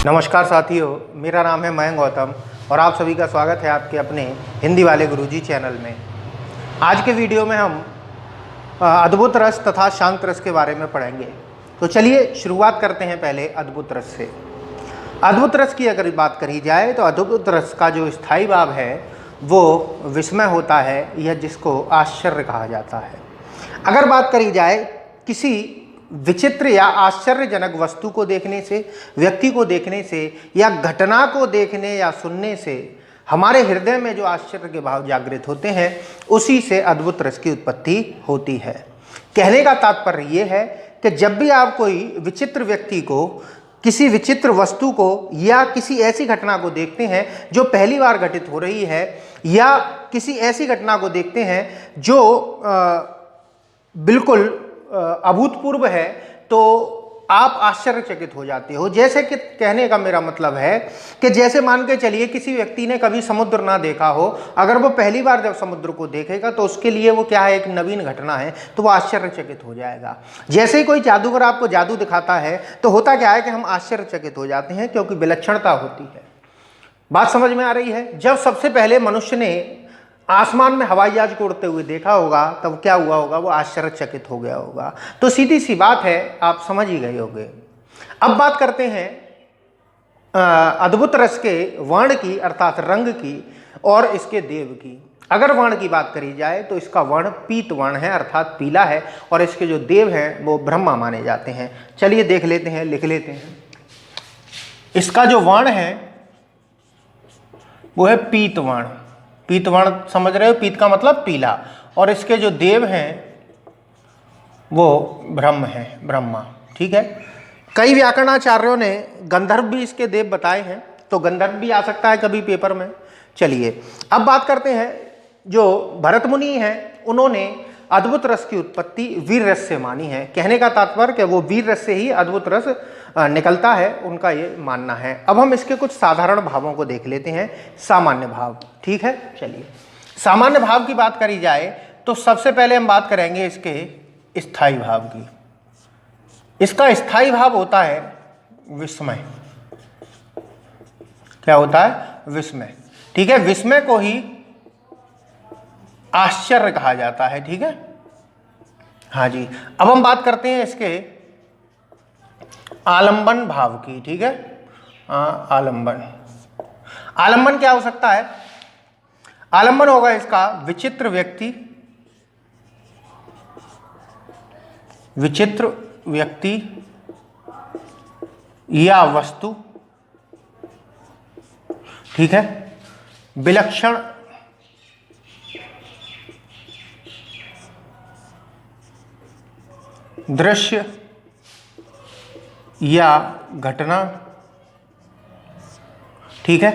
नमस्कार साथियों, मेरा नाम है मयंक गौतम और आप सभी का स्वागत है आपके अपने हिंदी वाले गुरुजी चैनल में। आज के वीडियो में हम अद्भुत रस तथा शांत रस के बारे में पढ़ेंगे। तो चलिए शुरुआत करते हैं पहले अद्भुत रस से। अद्भुत रस की अगर बात करी जाए तो अद्भुत रस का जो स्थायी भाव है वो विस्मय होता है, यह जिसको आश्चर्य कहा जाता है। अगर बात करी जाए किसी विचित्र या आश्चर्यजनक वस्तु को देखने से, व्यक्ति को देखने से या घटना को देखने या सुनने से हमारे हृदय में जो आश्चर्य के भाव जागृत होते हैं, उसी से अद्भुत रस की उत्पत्ति होती है। कहने का तात्पर्य ये है कि जब भी आप कोई विचित्र व्यक्ति को, किसी विचित्र वस्तु को या किसी ऐसी घटना को देखते हैं जो पहली बार घटित हो रही है, या किसी ऐसी घटना को देखते हैं जो बिल्कुल अभूतपूर्व है, तो आप आश्चर्यचकित हो जाते हो। जैसे कि कहने का मेरा मतलब है कि जैसे मान के चलिए किसी व्यक्ति ने कभी समुद्र ना देखा हो, अगर वो पहली बार जब समुद्र को देखेगा तो उसके लिए वो क्या है, एक नवीन घटना है, तो वो आश्चर्यचकित हो जाएगा। जैसे ही कोई जादूगर आपको जादू दिखाता है तो होता क्या है कि हम आश्चर्यचकित हो जाते हैं, क्योंकि विलक्षणता होती है। बात समझ में आ रही है? जब सबसे पहले मनुष्य ने आसमान में हवाई जहाज को उड़ते हुए देखा होगा तब क्या हुआ होगा, वो आश्चर्यचकित हो गया होगा। तो सीधी सी बात है, आप समझ ही गए होंगे। अब बात करते हैं अद्भुत रस के वर्ण की, अर्थात रंग की, और इसके देव की। अगर वर्ण की बात करी जाए तो इसका वर्ण पीत वर्ण है, अर्थात पीला है, और इसके जो देव हैं वो ब्रह्मा माने जाते हैं। चलिए देख लेते हैं, लिख लेते हैं। इसका जो वर्ण है वो है पीत वर्ण। पीत वर्ण समझ रहे हो? पीत का मतलब पीला। और इसके जो देव हैं वो ब्रह्म है, ब्रह्मा। ठीक है। कई व्याकरणाचार्यों ने गंधर्व भी इसके देव बताए हैं, तो गंधर्व भी आ सकता है कभी पेपर में। चलिए अब बात करते हैं, जो भरत मुनि हैं उन्होंने अद्भुत रस की उत्पत्ति वीर रस से मानी है। कहने का तात्पर्य कि वो वीर रस से ही अद्भुत रस निकलता है, उनका ये मानना है। अब हम इसके कुछ साधारण भावों को देख लेते हैं। सामान्य भाव, ठीक है। चलिए सामान्य भाव की बात करी जाए तो सबसे पहले हम बात करेंगे इसके स्थायी भाव की। इसका स्थायी भाव होता है विस्मय। क्या होता है? विस्मय। ठीक है। विस्मय को ही आश्चर्य कहा जाता है। ठीक है। हाँ जी। अब हम बात करते हैं इसके आलंबन भाव की। ठीक है। आलंबन। आलंबन क्या हो सकता है? आलंबन होगा इसका विचित्र व्यक्ति, विचित्र व्यक्ति या वस्तु। ठीक है। विलक्षण दृश्य या घटना। ठीक है।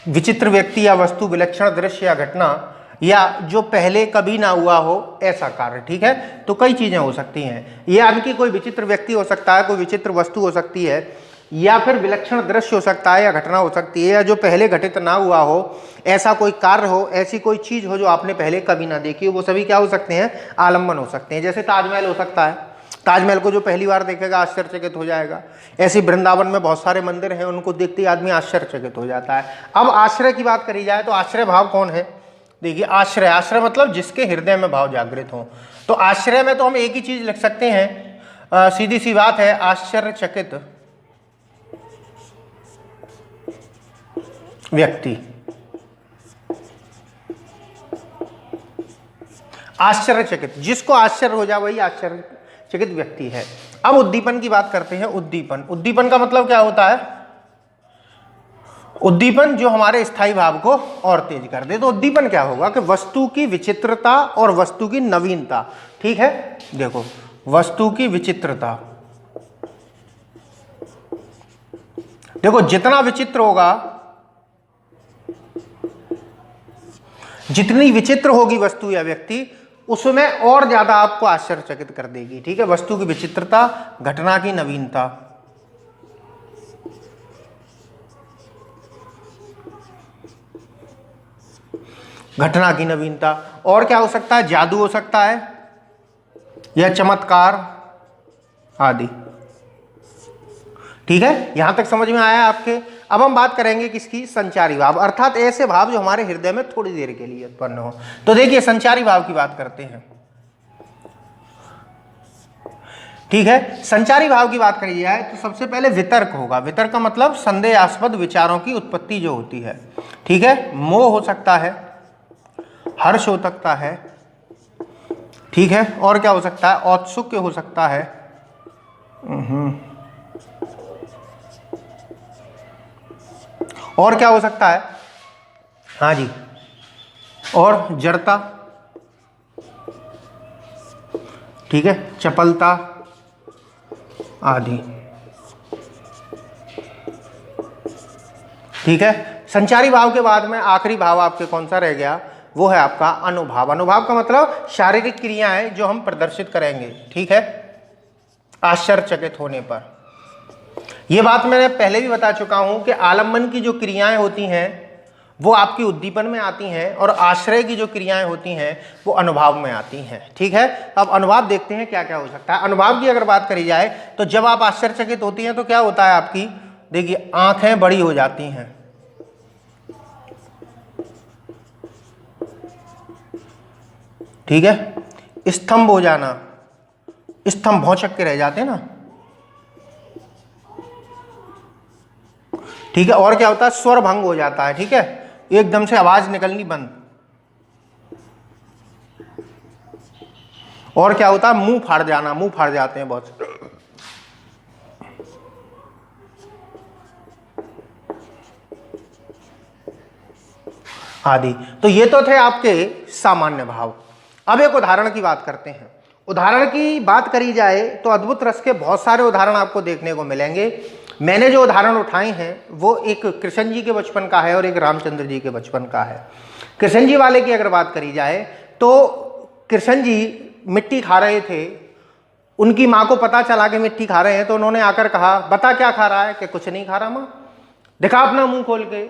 विचित्र व्यक्ति या वस्तु, विलक्षण दृश्य या घटना, या जो पहले कभी ना हुआ हो ऐसा कार्य। ठीक है। तो कई चीजें हो सकती हैं। यानी कि कोई विचित्र व्यक्ति हो सकता है, कोई विचित्र वस्तु हो सकती है, या फिर विलक्षण दृश्य हो सकता है या घटना हो सकती है, या जो पहले घटित ना हुआ हो, ऐसा कोई कार्य हो, ऐसी कोई चीज हो जो आपने पहले कभी ना देखी हो, वो सभी क्या हो सकते हैं? आलंबन हो सकते हैं। जैसे ताजमहल हो सकता है। ताजमहल को जो पहली बार देखेगा आश्चर्यचकित हो जाएगा। ऐसे वृंदावन में बहुत सारे मंदिर हैं, उनको देखते ही आदमी आश्चर्यचकित हो जाता है। अब आश्रय की बात करी जाए तो आश्रय भाव कौन है? देखिए आश्रय, आश्रय मतलब जिसके हृदय में भाव जागृत हो। तो आश्रय में तो हम एक ही चीज लिख सकते हैं, सीधी सी बात है, आश्चर्यचकित व्यक्ति। आश्चर्यचकित, जिसको आश्चर्य हो जाए वही आश्चर्यचकित व्यक्ति है। अब उद्दीपन की बात करते हैं। उद्दीपन, उद्दीपन का मतलब क्या होता है? उद्दीपन जो हमारे स्थायी भाव को और तेज कर दे। तो उद्दीपन क्या होगा कि वस्तु की विचित्रता और वस्तु की नवीनता। ठीक है। देखो, वस्तु की विचित्रता, देखो जितना विचित्र होगा, जितनी विचित्र होगी वस्तु या व्यक्ति, उसमें और ज्यादा आपको आश्चर्यचकित कर देगी। ठीक है। वस्तु की विचित्रता, घटना की नवीनता। घटना की नवीनता। और क्या हो सकता है? जादू हो सकता है या चमत्कार आदि। ठीक है, यहां तक समझ में आया आपके। अब हम बात करेंगे किसकी, संचारी भाव, अर्थात ऐसे भाव जो हमारे हृदय में थोड़ी देर के लिए उत्पन्न हो। तो देखिए संचारी भाव की बात करते हैं। ठीक है, संचारी भाव की बात करी जाए तो सबसे पहले वितर्क होगा। वितर्क का मतलब संदेहास्पद विचारों की उत्पत्ति जो होती है। ठीक है, मोह हो सकता है, हर्ष हो सकता है, ठीक है, और क्या हो सकता है, औत्सुक्य हो सकता है, और क्या हो सकता है, हाँ जी, और जड़ता, ठीक है, चपलता आदि। ठीक है, संचारी भाव के बाद में आखिरी भाव आपके कौन सा रह गया, वो है आपका अनुभाव। अनुभाव का मतलब शारीरिक क्रियाएं जो हम प्रदर्शित करेंगे। ठीक है, आश्चर्यचकित होने पर। यह बात मैंने पहले भी बता चुका हूं कि आलम्बन की जो क्रियाएं होती हैं वो आपकी उद्दीपन में आती हैं, और आश्रय की जो क्रियाएं होती हैं वो अनुभाव में आती हैं। ठीक है, अब अनुभाव देखते हैं क्या क्या हो सकता है। अनुभाव की अगर बात करी जाए तो जब आप आश्चर्यचकित होती हैं तो क्या होता है आपकी, देखिए आंखें बड़ी हो जाती हैं, ठीक है, स्तंभ हो जाना, स्तंभ भौचक के रह जाते हैं ना, ठीक है, और क्या होता है, स्वर भंग हो जाता है। ठीक है, एकदम से आवाज निकलनी बंद, और क्या होता है, मुंह फाड़ जाना, मुंह फाड़ जाते हैं बहुत से, आदि। तो ये तो थे आपके सामान्य भाव। अब एक उदाहरण की बात करते हैं। उदाहरण की बात करी जाए तो अद्भुत रस के बहुत सारे उदाहरण आपको देखने को मिलेंगे। मैंने जो उदाहरण उठाए हैं वो एक कृष्ण जी के बचपन का है और एक रामचंद्र जी के बचपन का है। कृष्ण जी वाले की अगर बात करी जाए तो कृष्ण जी मिट्टी खा रहे थे, उनकी माँ को पता चला कि मिट्टी खा रहे हैं, तो उन्होंने आकर कहा बता क्या खा रहा है, कि कुछ नहीं खा रहा माँ, दिखा अपना मुंह खोल के।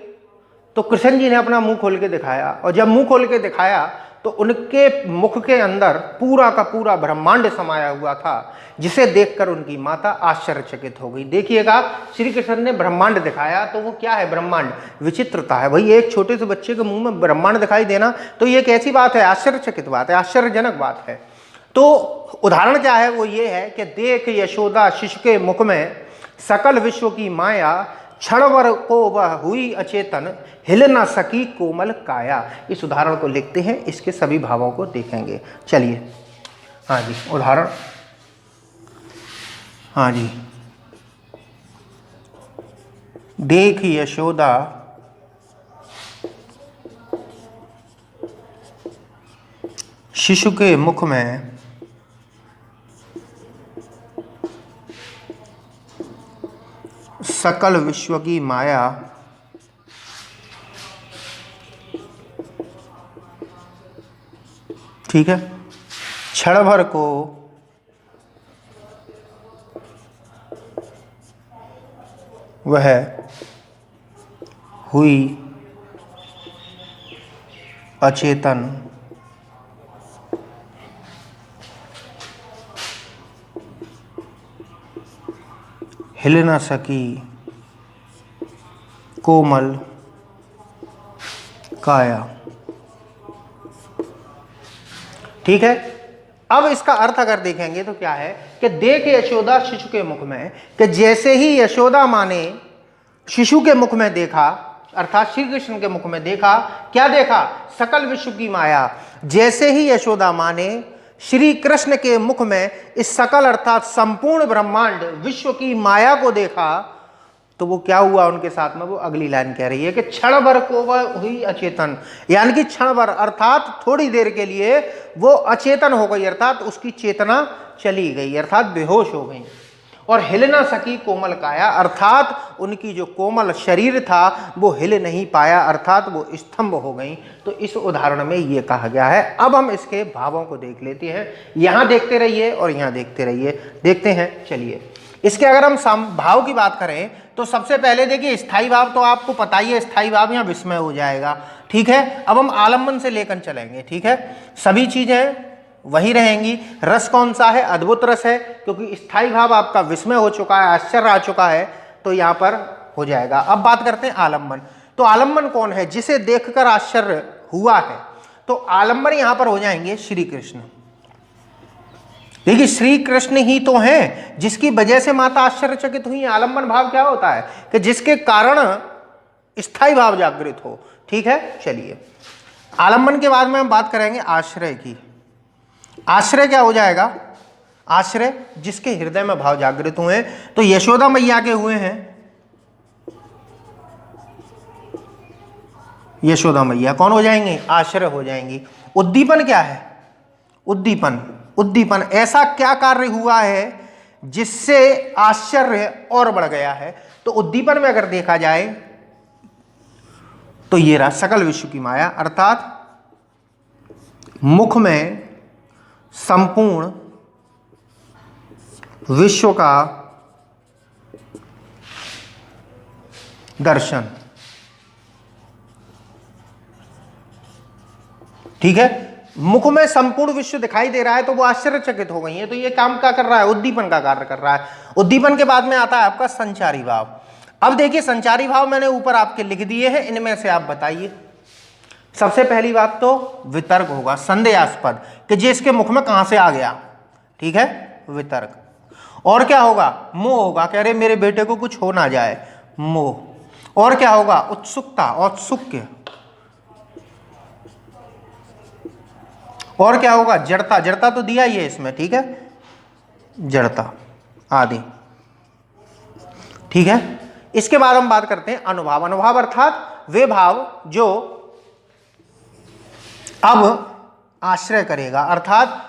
तो कृष्ण जी ने अपना मुंह खोल के दिखाया, और जब मुंह खोल के दिखाया तो उनके मुख के अंदर पूरा का पूरा ब्रह्मांड समाया हुआ था, जिसे देखकर उनकी माता आश्चर्यचकित हो गई। देखिएगा, श्री कृष्ण ने ब्रह्मांड दिखाया तो वो क्या है, ब्रह्मांड, विचित्रता है भाई। एक छोटे से बच्चे के मुंह में ब्रह्मांड दिखाई देना तो ये कैसी बात है, आश्चर्यचकित बात है, आश्चर्यजनक बात है। तो उदाहरण क्या है, वो ये है कि देख यशोदा शिशु के मुख में सकल विश्व की माया, क्षणभर को वह हुई अचेतन, हिल न सकी कोमल काया। इस उदाहरण को लिखते हैं, इसके सभी भावों को देखेंगे। चलिए, हाँ जी, उदाहरण, हाँ जी, देख यशोदा शिशु के मुख में सकल विश्व की माया, ठीक है, क्षण भर को वह हुई अचेतन, हिल न सकी कोमल काया। ठीक है, अब इसका अर्थ अगर देखेंगे तो क्या है कि देख यशोदा शिशु के मुख में, कि जैसे ही यशोदा माँ ने शिशु के मुख में देखा, अर्थात श्री कृष्ण के मुख में देखा, क्या देखा, सकल विश्व की माया। जैसे ही यशोदा माँ ने श्री कृष्ण के मुख में इस सकल अर्थात संपूर्ण ब्रह्मांड विश्व की माया को देखा, तो वो क्या हुआ उनके साथ में, वो अगली लाइन कह रही है कि क्षण भर को वह हुई अचेतन, यानी कि क्षण भर अर्थात थोड़ी देर के लिए वो अचेतन हो गई, अर्थात उसकी चेतना चली गई, अर्थात बेहोश हो गई। और हिल ना सकी कोमल काया, अर्थात उनकी जो कोमल शरीर था वो हिल नहीं पाया, अर्थात वो स्तंभ हो गई। तो इस उदाहरण में ये कहा गया है। अब हम इसके भावों को देख लेते हैं, यहाँ देखते रहिए और यहाँ देखते रहिए, देखते हैं। चलिए, इसके अगर हम भाव की बात करें तो सबसे पहले देखिए स्थाई भाव, तो आपको पता ही है स्थाई भाव यहाँ विस्मय हो जाएगा। ठीक है, अब हम आलम्बन से लेकर चलेंगे। ठीक है, सभी चीजें वही रहेंगी। रस कौन सा है, अद्भुत रस है, क्योंकि स्थाई भाव आपका विस्मय हो चुका है, आश्चर्य आ चुका है। तो यहाँ पर हो जाएगा। अब बात करते हैं आलम्बन। तो आलम्बन कौन है? जिसे देखकर आश्चर्य हुआ है। तो आलम्बन यहां पर हो जाएंगे श्री कृष्ण। देखिए श्री कृष्ण ही तो हैं जिसकी वजह से माता आश्चर्यचकित हुई। आलम्बन भाव क्या होता है? कि जिसके कारण स्थायी भाव जागृत हो। ठीक है, चलिए आलम्बन के बाद में हम बात करेंगे आश्रय की। आश्रय क्या हो जाएगा? आश्रय जिसके हृदय में भाव जागृत हुए। तो यशोदा मैया के हुए हैं, यशोदा मैया कौन हो जाएंगे? आश्रय हो जाएंगी। उद्दीपन क्या है? उद्दीपन, उद्दीपन ऐसा क्या कार्य हुआ है जिससे आश्चर्य और बढ़ गया है? तो उद्दीपन में अगर देखा जाए तो ये रहा सकल विश्व की माया, अर्थात मुख में संपूर्ण विश्व का दर्शन। ठीक है, मुख में संपूर्ण विश्व दिखाई दे रहा है तो वो आश्चर्यचकित हो गई है। तो ये काम क्या कर रहा है? उद्दीपन का कार्य कर रहा है। उद्दीपन के बाद में आता है आपका संचारी भाव। अब देखिए संचारी भाव मैंने ऊपर आपके लिख दिए हैं, इनमें से आप बताइए। सबसे पहली बात तो वितर्क होगा, संदेहास्पद कि जिसके मुख में कहां से आ गया। ठीक है, वितर्क। और क्या होगा? मोह होगा कि अरे मेरे बेटे को कुछ हो ना जाए, मोह। और क्या होगा? उत्सुकता, औत्सुक्य। और क्या होगा? जड़ता, जड़ता तो दिया ही है इसमें। ठीक है, जड़ता आदि। ठीक है, इसके बाद हम बात करते हैं अनुभाव। अनुभाव अर्थात वे भाव जो अब आश्रय करेगा, अर्थात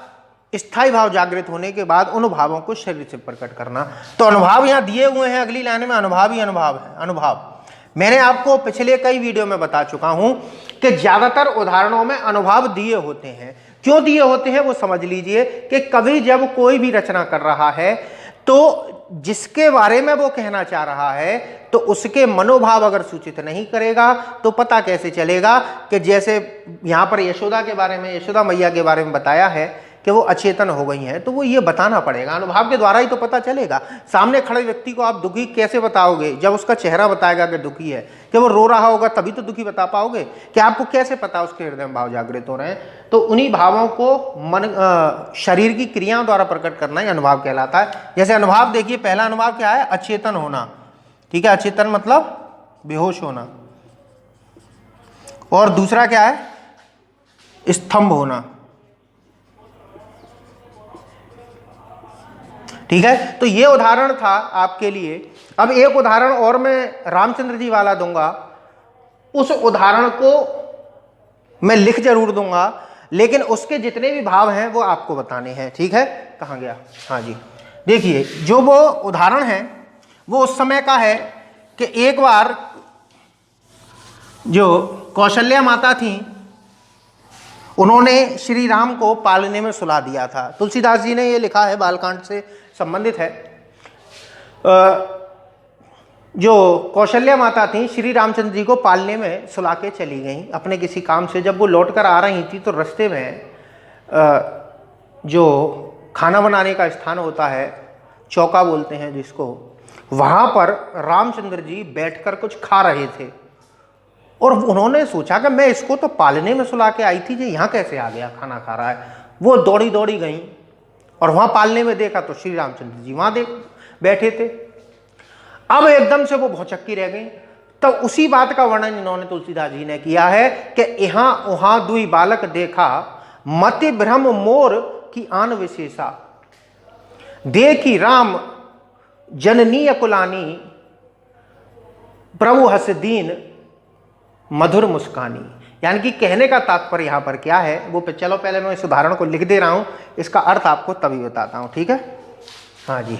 स्थायी भाव जागृत होने के बाद उन भावों को शरीर से प्रकट करना। तो अनुभाव यहां दिए हुए हैं अगली लाइन में, अनुभाव ही अनुभाव है। अनुभाव मैंने आपको पिछले कई वीडियो में बता चुका हूं कि ज्यादातर उदाहरणों में अनुभाव दिए होते हैं। क्यों दिए होते हैं वो समझ लीजिए कि कभी जब कोई भी रचना कर रहा है तो जिसके बारे में वो कहना चाह रहा है तो उसके मनोभाव अगर सूचित नहीं करेगा तो पता कैसे चलेगा कि जैसे यहां पर यशोदा के बारे में, यशोदा मैया के बारे में बताया है कि वो अचेतन हो गई हैं, तो वो ये बताना पड़ेगा। अनुभव के द्वारा ही तो पता चलेगा। सामने खड़े व्यक्ति को आप दुखी कैसे बताओगे? जब उसका चेहरा बताएगा कि दुखी है, कि वो रो रहा होगा तभी तो दुखी बता पाओगे। कि आपको कैसे पता उसके हृदय में भाव जागृत हो रहे हैं? तो उन्हीं भावों को शरीर की क्रियाओं द्वारा प्रकट करना ही अनुभव कहलाता है। जैसे अनुभव देखिए, पहला अनुभव क्या है? अचेतन होना। ठीक है, अचेतन मतलब बेहोश होना। और दूसरा क्या है? स्तंभ होना। ठीक है, तो ये उदाहरण था आपके लिए। अब एक उदाहरण और मैं रामचंद्र जी वाला दूंगा। उस उदाहरण को मैं लिख जरूर दूंगा, लेकिन उसके जितने भी भाव हैं वो आपको बताने हैं। ठीक है, कहाँ गया? हाँ जी, देखिए जो वो उदाहरण है वो उस समय का है कि एक बार जो कौशल्या माता थी उन्होंने श्री राम को पालने में सुला दिया था। तुलसीदास जी ने ये लिखा है, बालकांड से संबंधित है। जो कौशल्या माता थी श्री रामचंद्र जी को पालने में सुला के चली गई अपने किसी काम से। जब वो लौट कर आ रही थी तो रास्ते में जो खाना बनाने का स्थान होता है, चौका बोलते हैं जिसको, वहाँ पर रामचंद्र जी बैठकर कुछ खा रहे थे। और उन्होंने सोचा कि मैं इसको तो पालने में सुला के आई थी, जो यहाँ कैसे आ गया, खाना खा रहा है। वो दौड़ी दौड़ी गई और वहाँ पालने में देखा तो श्री रामचंद्र जी वहाँ बैठे थे। अब एकदम से वो भौचक्की रह गई। तब उसी बात का वर्णन इन्होंने तुलसीदास जी ने किया है कि यहाँ उहाँ दुई बालक देखा, मति भ्रम मोर की आन विशेषा, देखी राम जननी अकुलानी, प्रभु हस दीन मधुर मुस्कानी। यानी कि कहने का तात्पर्य यहाँ पर क्या है वो चलो पहले मैं इस उदाहरण को लिख दे रहा हूँ, इसका अर्थ आपको तभी बताता हूँ। ठीक है, हाँ जी।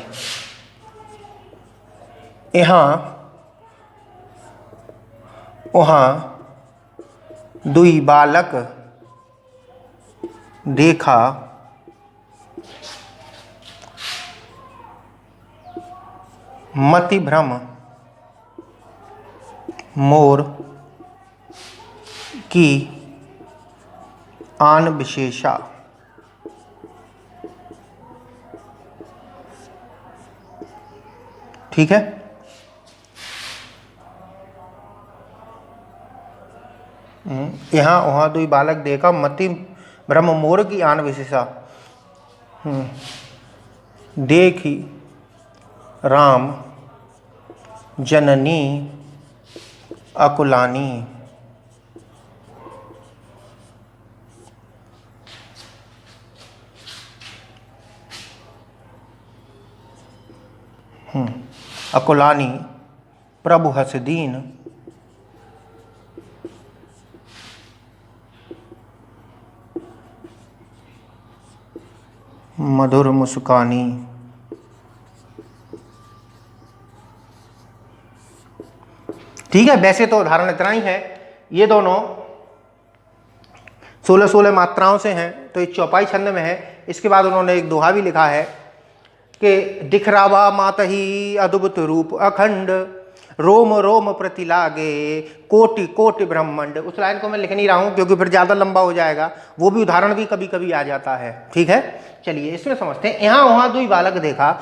यहाँ वहाँ दुई बालक देखा, मति भ्रम मोर की आन विशेषा। ठीक है, यहाँ वहाँ दुई बालक देखा, मति ब्रह्म मोर की आन विशेषा। देखी राम जननी अकुलानी। अकुलानी प्रभु हसदीन मधुर मुस्कानी। ठीक है, वैसे तो उदाहरण इतना ही है, ये दोनों 16-16 मात्राओं से हैं, तो ये चौपाई छंद में है। इसके बाद उन्होंने एक दोहा भी लिखा है कि दिखरावा मातही अद्भुत रूप अखंड, रोम रोम प्रति लागे कोटि कोटि ब्रह्मांड। उस लाइन को मैं लिख नहीं रहा हूं क्योंकि फिर ज़्यादा लंबा हो जाएगा, वो भी उदाहरण भी कभी कभी आ जाता है। ठीक है, चलिए इसमें समझते हैं। यहाँ वहाँ दुई बालक देखा,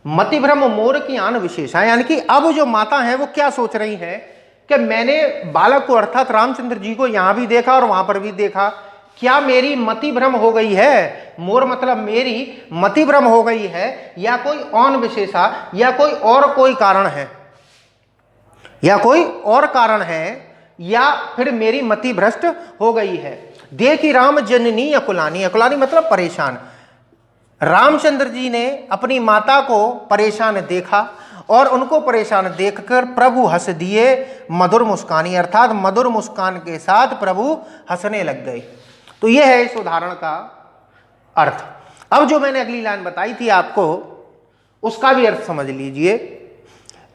मति भ्रम मोर की आन विशेषा, यानी कि अब जो माता है वो क्या सोच रही है कि मैंने बालक को अर्थात रामचंद्र जी को यहाँ भी देखा और वहां पर भी देखा, क्या मेरी मति भ्रम हो गई है? मोर मतलब मेरी मति भ्रम हो गई है, या कोई और विशेषा, या कोई कारण है, या कोई और कारण है, या फिर मेरी मति भ्रष्ट हो गई है। देखी राम जननी अकुलानी, अकुलानी मतलब परेशान। रामचंद्र जी ने अपनी माता को परेशान देखा और उनको परेशान देखकर प्रभु हंस दिए मधुर मुस्कानी, अर्थात मधुर मुस्कान के साथ प्रभु हंसने लग गए। तो यह है इस उदाहरण का अर्थ। अब जो मैंने अगली लाइन बताई थी आपको, उसका भी अर्थ समझ लीजिए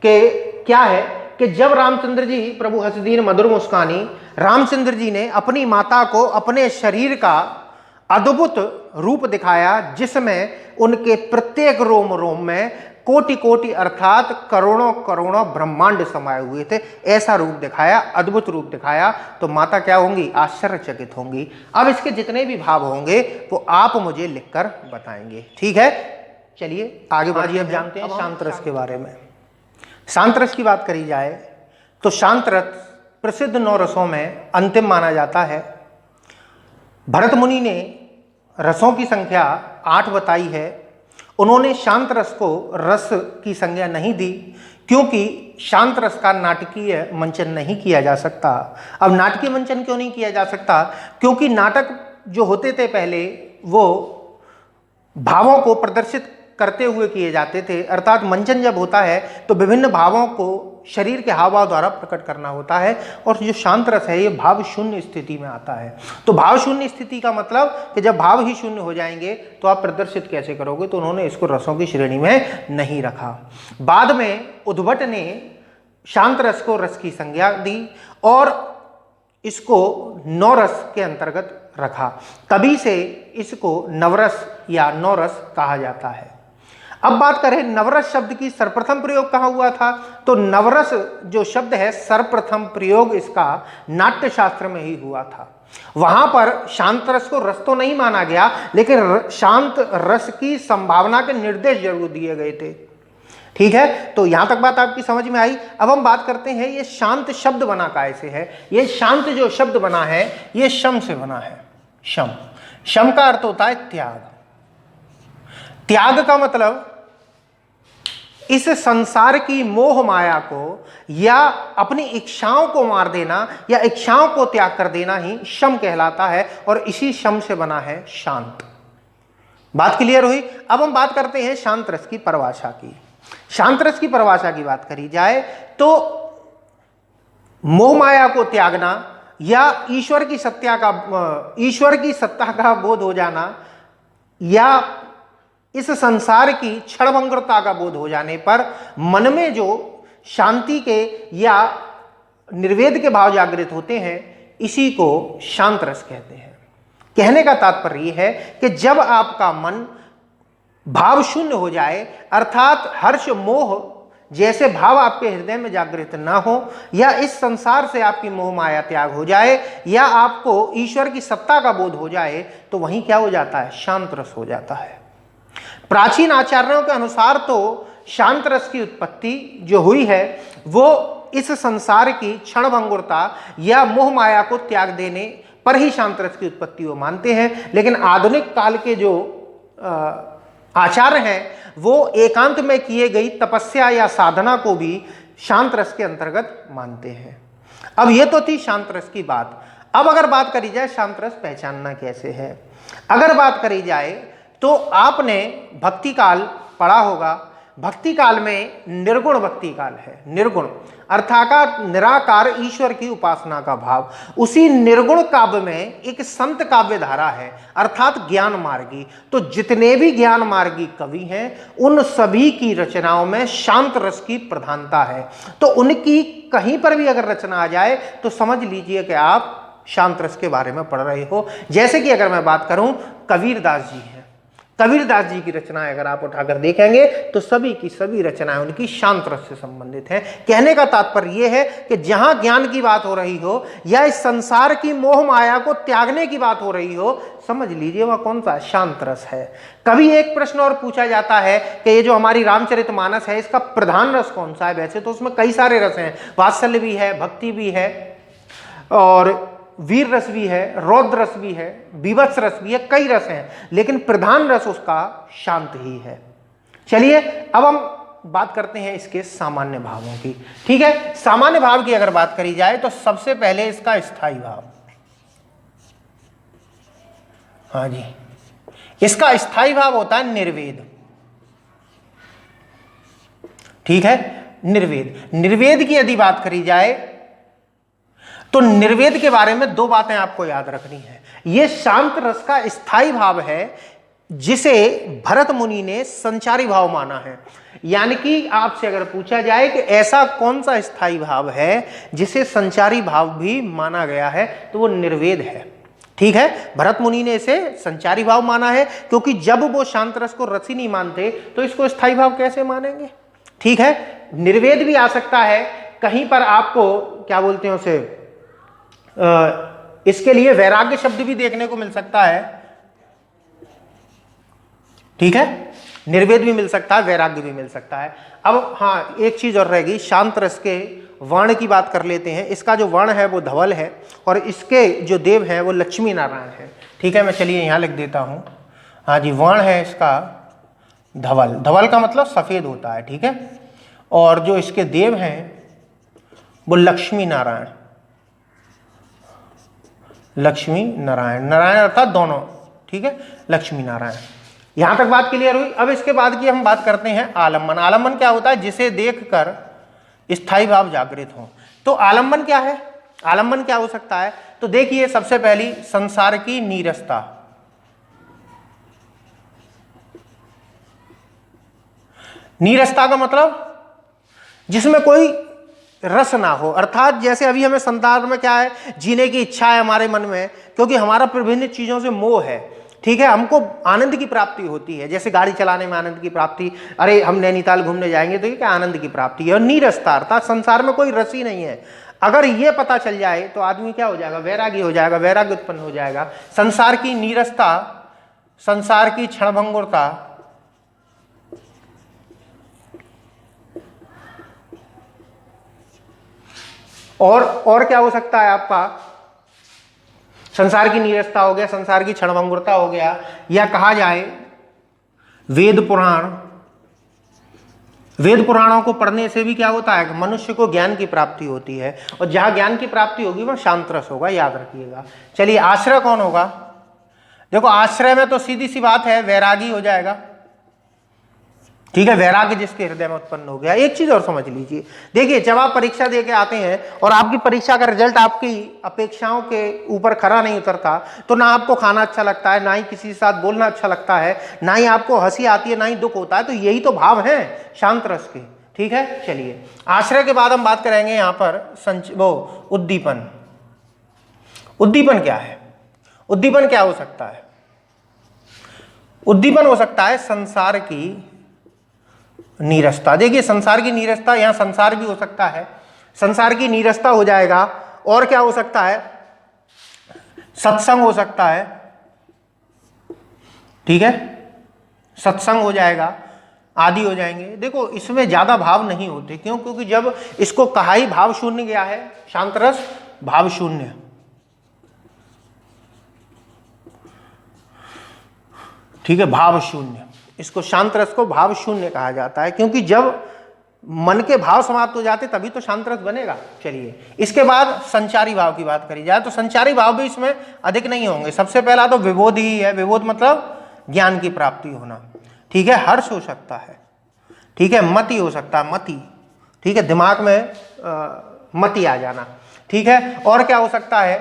कि क्या है कि जब रामचंद्र जी प्रभु हंसदीन मधुर मुस्कानी, रामचंद्र जी ने अपनी माता को अपने शरीर का अद्भुत रूप दिखाया, जिसमें उनके प्रत्येक रोम रोम में कोटि कोटि अर्थात करोड़ों करोड़ों ब्रह्मांड समाये हुए थे, ऐसा रूप दिखाया, अद्भुत रूप दिखाया। तो माता क्या होंगी? आश्चर्यचकित होंगी। अब इसके जितने भी भाव होंगे वो आप मुझे लिखकर बताएंगे। ठीक है, चलिए आगे बढ़िए। अब जानते हैं शांत रस के बारे में। शांत रस की बात करी जाए तो शांत रस प्रसिद्ध 9 रसों में अंतिम माना जाता है। भरत मुनि ने रसों की संख्या 8 बताई है। उन्होंने शांत रस को रस की संज्ञा नहीं दी, क्योंकि शांत रस का नाटकीय मंचन नहीं किया जा सकता। अब नाटकीय मंचन क्यों नहीं किया जा सकता? क्योंकि नाटक जो होते थे पहले वो भावों को प्रदर्शित करते हुए किए जाते थे, अर्थात मंचन जब होता है तो विभिन्न भावों को शरीर के हाव भाव द्वारा प्रकट करना होता है, और जो शांत रस है ये भाव शून्य स्थिति में आता है। तो भाव शून्य स्थिति का मतलब कि जब भाव ही शून्य हो जाएंगे तो आप प्रदर्शित कैसे करोगे? तो उन्होंने इसको रसों की श्रेणी में नहीं रखा। बाद में उद्भट ने शांत रस को रस की संज्ञा दी और इसको 9 रस के अंतर्गत रखा, तभी से इसको नवरस या 9 रस कहा जाता है। अब बात करें नवरस शब्द की सर्वप्रथम प्रयोग कहाँ हुआ था? तो नवरस जो शब्द है सर्वप्रथम प्रयोग इसका नाट्य शास्त्र में ही हुआ था। वहां पर शांत रस को रस तो नहीं माना गया, लेकिन शांत रस की संभावना के निर्देश जरूर दिए गए थे। ठीक है, तो यहां तक बात आपकी समझ में आई। अब हम बात करते हैं ये शांत शब्द बना कैसे है। ये शांत जो शब्द बना है ये शम से बना है। शम, शम का अर्थ होता है त्याग। त्याग का मतलब इस संसार की मोह माया को या अपनी इच्छाओं को मार देना या इच्छाओं को त्याग कर देना ही शम कहलाता है, और इसी शम से बना है शांत। बात क्लियर हुई? अब हम बात करते हैं शांत रस की परिभाषा की। शांत रस की परिभाषा की बात करी जाए तो मोह माया को त्यागना या ईश्वर की सत्ता का बोध हो जाना या इस संसार की क्षणभंगुरता का बोध हो जाने पर मन में जो शांति के या निर्वेद के भाव जागृत होते हैं, इसी को शांत रस कहते हैं। कहने का तात्पर्य यह है कि जब आपका मन भाव शून्य हो जाए, अर्थात हर्ष मोह जैसे भाव आपके हृदय में जागृत ना हो, या इस संसार से आपकी मोह माया त्याग हो जाए, या आपको ईश्वर की सत्ता का बोध हो जाए, तो वहीं क्या हो जाता है? शांत रस हो जाता है। प्राचीन आचार्यों के अनुसार तो शांत रस की उत्पत्ति जो हुई है वो इस संसार की क्षणभंगुरता या मोह माया को त्याग देने पर ही शांत रस की उत्पत्ति वो मानते हैं। लेकिन आधुनिक काल के जो आचार्य हैं वो एकांत में किए गई तपस्या या साधना को भी शांत रस के अंतर्गत मानते हैं। अब ये तो थी शांत रस की बात। अब अगर बात करी जाए शांत रस पहचानना कैसे है, अगर बात करी जाए तो आपने भक्ति काल पढ़ा होगा। भक्ति काल में निर्गुण भक्ति काल है। निर्गुण अर्थात निराकार ईश्वर की उपासना का भाव। उसी निर्गुण काव्य में एक संत काव्य धारा है अर्थात ज्ञान मार्गी। तो जितने भी ज्ञान मार्गी कवि हैं उन सभी की रचनाओं में शांत रस की प्रधानता है। तो उनकी कहीं पर भी अगर रचना आ जाए तो समझ लीजिए कि आप शांत रस के बारे में पढ़ रहे हो। जैसे कि अगर मैं बात करूं, कबीरदास जी हैं। कबीरदास जी की रचनाएं अगर आप उठाकर देखेंगे तो सभी की सभी रचनाएं उनकी शांत रस से संबंधित हैं। कहने का तात्पर्य यह है कि जहां ज्ञान की बात हो रही हो या इस संसार की मोह माया को त्यागने की बात हो रही हो, समझ लीजिए वह कौन सा शांत रस है। कभी एक प्रश्न और पूछा जाता है कि ये जो हमारी रामचरितमानस है इसका प्रधान रस कौन सा है। वैसे तो उसमें कई सारे रस हैं, वात्सल्य भी है, भक्ति भी है, और वीर रस भी है, रौद्र रस भी है, बीभत्स रस भी है, कई रस हैं, लेकिन प्रधान रस उसका शांत ही है। चलिए अब हम बात करते हैं इसके सामान्य भावों की। ठीक है, सामान्य भाव की अगर बात करी जाए तो सबसे पहले इसका स्थायी भाव। हाँ जी, इसका स्थायी भाव होता है निर्वेद। ठीक है, निर्वेद। निर्वेद की यदि बात करी जाए तो निर्वेद के बारे में दो बातें आपको याद रखनी है। यह शांत रस का स्थायी भाव है जिसे भरत मुनि ने संचारी भाव माना है। यानी कि आपसे अगर पूछा जाए कि ऐसा कौन सा स्थायी भाव है जिसे संचारी भाव भी माना गया है तो वो निर्वेद है। ठीक है, भरत मुनि ने इसे संचारी भाव माना है क्योंकि जब वो शांत रस को रस ही नहीं मानते तो इसको स्थायी भाव कैसे मानेंगे। ठीक है, निर्वेद भी आ सकता है। कहीं पर आपको क्या बोलते हैं उसे, इसके लिए वैराग्य शब्द भी देखने को मिल सकता है। ठीक है, निर्वेद भी मिल सकता है, वैराग्य भी मिल सकता है। अब हाँ, एक चीज और रहेगी, शांत रस के वर्ण की बात कर लेते हैं। इसका जो वर्ण है वो धवल है और इसके जो देव है वो लक्ष्मी नारायण है। ठीक है, मैं चलिए यहां लिख देता हूं। हाँ जी, वर्ण है इसका धवल। धवल का मतलब सफेद होता है। ठीक है, और जो इसके देव हैं वो लक्ष्मी नारायण। लक्ष्मी नारायण, नारायण अर्थात दोनों। ठीक है, लक्ष्मी नारायण। यहां तक बात क्लियर हुई। अब इसके बाद की हम बात करते हैं आलम्बन। आलम्बन क्या होता है, जिसे देखकर स्थायी भाव जागृत हो। तो आलम्बन क्या है, आलम्बन क्या हो सकता है, तो देखिए सबसे पहली संसार की नीरसता। नीरसता का मतलब जिसमें कोई रस ना हो, अर्थात जैसे अभी हमें संसार में क्या है, जीने की इच्छा है हमारे मन में क्योंकि हमारा विभिन्न चीजों से मोह है। ठीक है, हमको आनंद की प्राप्ति होती है, जैसे गाड़ी चलाने में आनंद की प्राप्ति, अरे हम नैनीताल घूमने जाएंगे तो ये क्या आनंद की प्राप्ति है। और नीरसता अर्थात संसार में कोई रस ही नहीं है। अगर ये पता चल जाए तो आदमी क्या हो जाएगा, वैरागी हो जाएगा, वैराग्य उत्पन्न हो जाएगा। संसार की नीरसता, संसार की क्षणभंगुरता, और क्या हो सकता है आपका, संसार की नीरसता हो गया, संसार की क्षणभंगुरता हो गया, या कहा जाए वेद पुराण। वेद पुराणों को पढ़ने से भी क्या होता है, मनुष्य को ज्ञान की प्राप्ति होती है, और जहां ज्ञान की प्राप्ति होगी वह शांत रस होगा, याद रखिएगा। चलिए आश्रय कौन होगा, देखो आश्रय में तो सीधी सी बात है वैरागी हो जाएगा। ठीक है, वैराग्य जिसके हृदय में उत्पन्न हो गया। एक चीज और समझ लीजिए, देखिए जब आप परीक्षा दे के आते हैं और आपकी परीक्षा का रिजल्ट आपकी अपेक्षाओं के ऊपर खरा नहीं उतरता तो ना आपको खाना अच्छा लगता है, ना ही किसी के साथ बोलना अच्छा लगता है, ना ही आपको हंसी आती है, ना ही दुख होता है। तो यही तो भाव है शांत रस के। ठीक है, चलिए आश्रय के बाद हम बात करेंगे यहाँ पर वो उद्दीपन। उद्दीपन क्या है, उद्दीपन क्या हो सकता है, उद्दीपन हो सकता है संसार की नीरसता। देखिए संसार की नीरसता, यहां संसार भी हो सकता है, संसार की नीरसता हो जाएगा। और क्या हो सकता है, सत्संग हो सकता है। ठीक है, सत्संग हो जाएगा। आदि हो जाएंगे। देखो इसमें ज़्यादा भाव नहीं होते, क्यों? क्योंकि जब इसको कहा ही भाव शून्य गया है, शांत रस भाव शून्य, ठीक है, भाव शून्य, इसको शांत रस को भाव शून्य कहा जाता है, क्योंकि जब मन के भाव समाप्त हो जाते तभी तो शांत रस बनेगा। चलिए इसके बाद संचारी भाव की बात करी जाए तो संचारी भाव भी इसमें अधिक नहीं होंगे। सबसे पहला तो विबोध ही है, विबोध मतलब ज्ञान की प्राप्ति होना, ठीक है, हर्ष हो सकता है, ठीक है, मति हो सकता है, मति, ठीक है, दिमाग में मति आ जाना, ठीक है, और क्या हो सकता है,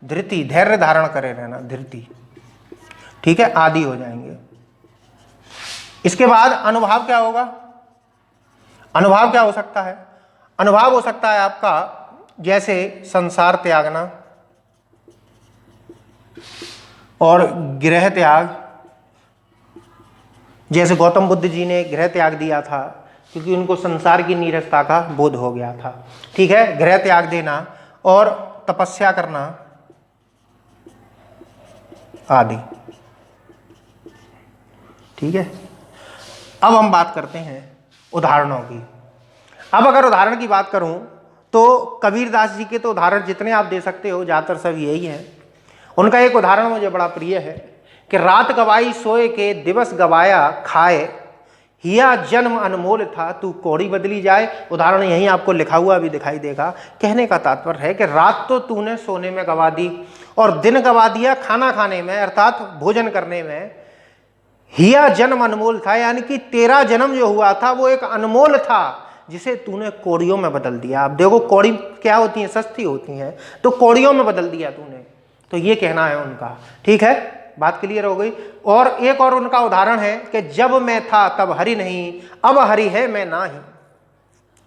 धृति, धैर्य धारण करे रहना, धृति, ठीक है, आदि हो जाएंगे। इसके बाद अनुभाव क्या होगा? अनुभाव क्या हो सकता है? अनुभाव हो सकता है आपका जैसे संसार त्यागना और गृह त्याग, जैसे गौतम बुद्ध जी ने गृह त्याग दिया था क्योंकि उनको संसार की नीरसता का बोध हो गया था, ठीक है, गृह त्याग देना और तपस्या करना आदि, ठीक है। अब हम बात करते हैं उदाहरणों की। अब अगर उदाहरण की बात करूं तो कबीरदास जी के तो उदाहरण जितने आप दे सकते हो ज़्यादातर सब यही हैं। उनका एक उदाहरण मुझे बड़ा प्रिय है कि रात गवाई सोए के दिवस गवाया खाए, हिया जन्म अनमोल था तू कौड़ी बदली जाए। उदाहरण यहीं आपको लिखा हुआ भी दिखाई देगा। कहने का तात्पर्य है कि रात तो तूने सोने में गवा दी और दिन गवा दिया खाना खाने में, अर्थात भोजन करने में। हिया जन्म अनमोल था, यानी कि तेरा जन्म जो हुआ था वो एक अनमोल था जिसे तूने कौड़ियों में बदल दिया। अब देखो कौड़ी क्या होती हैं, सस्ती होती हैं, तो कौड़ियों में बदल दिया तूने, तो ये कहना है उनका, ठीक है, बात क्लियर हो गई। और एक और उनका उदाहरण है कि जब मैं था तब हरि नहीं, अब हरि है मैं नाही।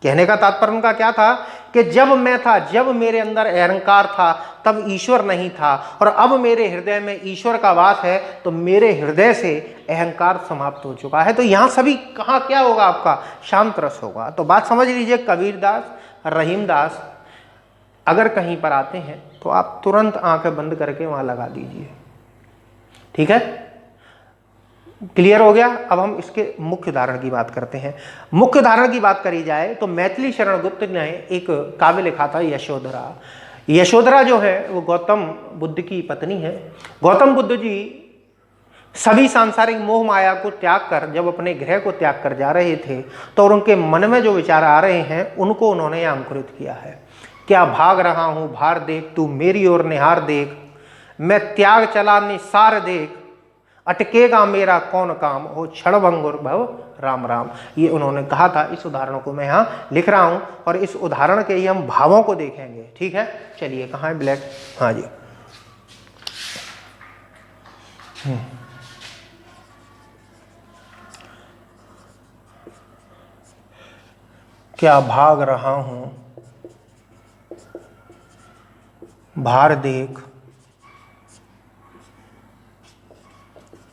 कहने का तात्पर्य उनका क्या था कि जब मैं था, जब मेरे अंदर अहंकार था तब ईश्वर नहीं था, और अब मेरे हृदय में ईश्वर का वास है तो मेरे हृदय से अहंकार समाप्त हो चुका है। तो यहाँ सभी कहाँ क्या होगा आपका? शांत रस होगा। तो बात समझ लीजिए, कबीरदास, रहीमदास अगर कहीं पर आते हैं तो आप तुरंत आंखें बंद करके वहाँ लगा दीजिए, ठीक है, क्लियर हो गया। अब हम इसके मुख्य उदाहरण की बात करते हैं। मुख्य उदाहरण की बात करी जाए तो मैथिली शरण गुप्त ने एक काव्य लिखा था यशोधरा। यशोधरा जो है वो गौतम बुद्ध की पत्नी है। गौतम बुद्ध जी सभी सांसारिक मोह माया को त्याग कर जब अपने गृह को त्याग कर जा रहे थे तो उनके मन में जो विचार आ रहे हैं उनको उन्होंने यहाँ अंकुरित किया है। क्या भाग रहा हूँ भार देख, तू मेरी ओर निहार देख, मैं त्याग चला निसार देख, अटकेगा मेरा कौन काम, हो क्षणभंगुर भव राम राम। ये उन्होंने कहा था। इस उदाहरणों को मैं यहाँ लिख रहा हूँ और इस उदाहरण के ही हम भावों को देखेंगे, ठीक है। चलिए कहाँ है ब्लैक? हाँ जी, क्या भाग रहा हूँ भार देख,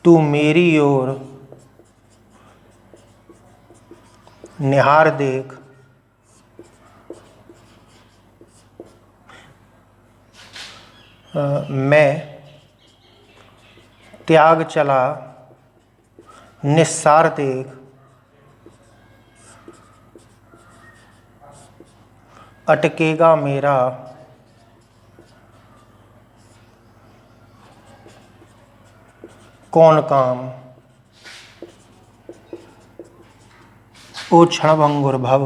तू मेरी ओर निहार देख, मैं त्याग चला निस्सार देख, अटकेगा मेरा कौन काम, ओ क्षणभंगुर भव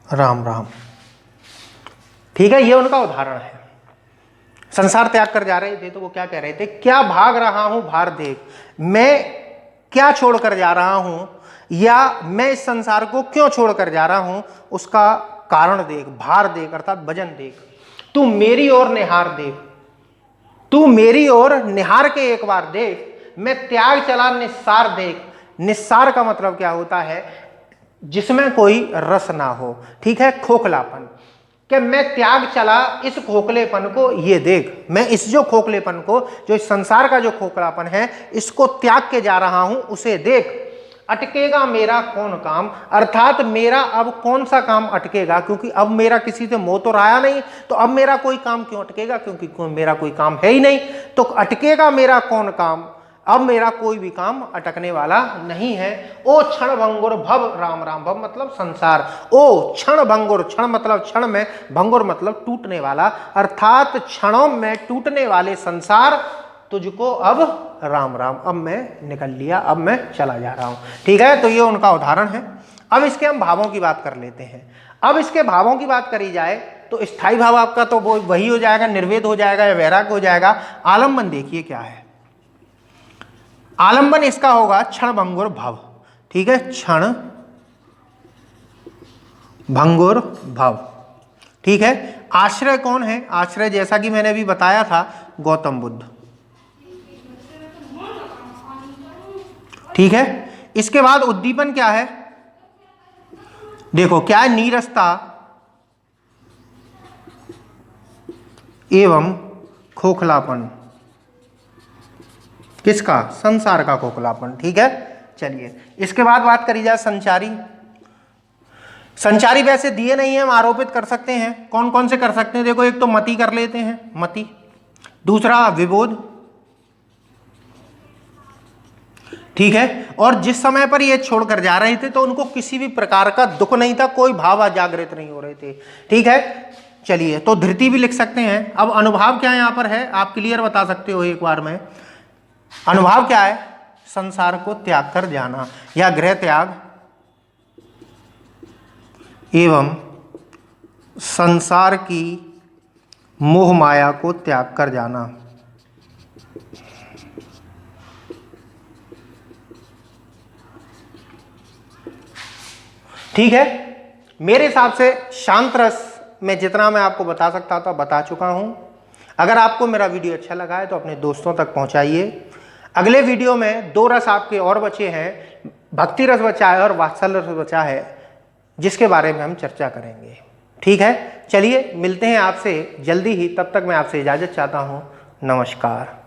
राम राम। ठीक है, ये उनका उदाहरण है। संसार त्याग कर जा रहे थे तो वो क्या कह रहे थे? क्या भाग रहा हूं भार देख, मैं क्या छोड़कर जा रहा हूं, या मैं इस संसार को क्यों छोड़कर जा रहा हूं, उसका कारण देख, भार देख अर्थात वजन देख, तू मेरी ओर निहार देख, तू मेरी ओर निहार के एक बार देख, मैं त्याग चला निस्सार देख। निस्सार का मतलब क्या होता है? जिसमें कोई रस ना हो, ठीक है, खोखलापन। कि मैं त्याग चला इस खोखलेपन को, ये देख, मैं इस जो खोखलेपन को, जो इस संसार का जो खोखलापन है, इसको त्याग के जा रहा हूं, उसे देख। अटकेगा मेरा कौन काम, अर्थात मेरा अब कौन सा काम अटकेगा, क्योंकि अब मेरा किसी से मोह तो रहा नहीं, तो अब मेरा कोई काम क्यों अटकेगा, क्योंकि मेरा कोई काम है ही नहीं। तो अटकेगा मेरा कौन काम, अब मेरा कोई भी काम अटकने वाला नहीं है। ओ क्षण भंगुर भव राम राम, भव मतलब संसार, ओ क्षण भंगुर, क्षण मतलब क्षण में, भंगुर मतलब टूटने वाला, अर्थात क्षणों में टूटने वाले संसार, तुझको अब राम राम, अब मैं निकल लिया, अब मैं चला जा रहा हूं। ठीक है, तो ये उनका उदाहरण है। अब इसके हम भावों की बात कर लेते हैं। अब इसके भावों की बात करी जाए तो स्थायी भाव आपका तो वो वही हो जाएगा, निर्वेद हो जाएगा या वैराग्य हो जाएगा। आलंबन देखिए क्या है, आलंबन इसका होगा क्षण भंगुर भव। ठीक है, क्षण भंगुर भव। ठीक है, आश्रय कौन है, आश्रय जैसा कि मैंने अभी बताया था गौतम बुद्ध। ठीक है, इसके बाद उद्दीपन क्या है, देखो क्या है, नीरसता एवं खोखलापन, किसका, संसार का खोखलापन। ठीक है, चलिए इसके बाद बात करी जाए संचारी। संचारी वैसे दिए नहीं है, हम आरोपित कर सकते हैं। कौन कौन से कर सकते हैं, देखो एक तो मति कर लेते हैं, मति, दूसरा विबोध। ठीक है, और जिस समय पर ये छोड़कर जा रहे थे तो उनको किसी भी प्रकार का दुख नहीं था, कोई भाव जागृत नहीं हो रहे थे। ठीक है, चलिए तो धृति भी लिख सकते हैं। अब अनुभाव क्या यहाँ पर है, आप क्लियर बता सकते हो एक बार में। अनुभाव क्या है, संसार को त्याग कर जाना या गृह त्याग एवं संसार की मोह माया को त्याग कर जाना। ठीक है, मेरे हिसाब से शांत रस में जितना मैं आपको बता सकता था बता चुका हूं। अगर आपको मेरा वीडियो अच्छा लगा है तो अपने दोस्तों तक पहुंचाइए। अगले वीडियो में 2 रस आपके और बचे हैं, भक्ति रस बचा है और वात्सल्य रस बचा है, जिसके बारे में हम चर्चा करेंगे। ठीक है, चलिए मिलते हैं आपसे जल्दी ही, तब तक मैं आपसे इजाज़त चाहता हूँ। नमस्कार।